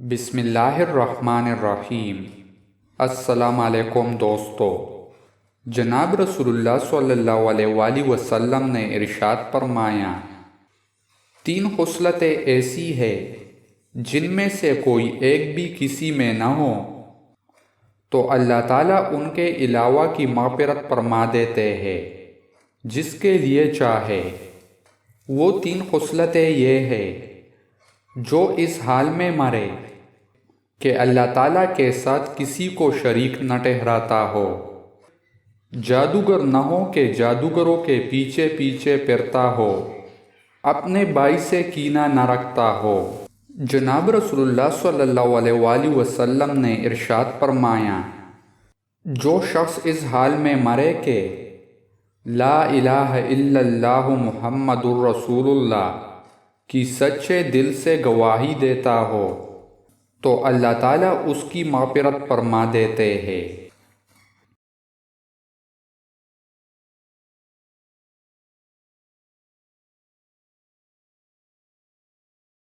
بسم اللہ الرحمن الرحیم۔ السلام علیکم دوستو۔ جناب رسول اللہ صلی اللہ علیہ وآلہ وسلم نے ارشاد فرمایا، 3 خصلتیں ایسی ہے جن میں سے کوئی ایک بھی کسی میں نہ ہو تو اللہ تعالیٰ ان کے علاوہ کی مغفرت فرما دیتے ہیں جس کے لیے چاہے۔ وہ 3 خصلتیں یہ ہے: جو اس حال میں مرے کہ اللہ تعالیٰ کے ساتھ کسی کو شریک نہ ٹھہراتا ہو، جادوگر نہ ہو کہ جادوگروں کے پیچھے پیچھے پھرتا ہو، اپنے بھائی سے کینہ نہ رکھتا ہو۔ جناب رسول اللہ صلی اللہ علیہ وآلہ وسلم نے ارشاد فرمایا، جو شخص اس حال میں مرے کہ لا الہ الا اللہ محمد الرسول اللہ کی سچے دل سے گواہی دیتا ہو تو اللہ تعالیٰ اس کی مغفرت فرما دیتے ہیں۔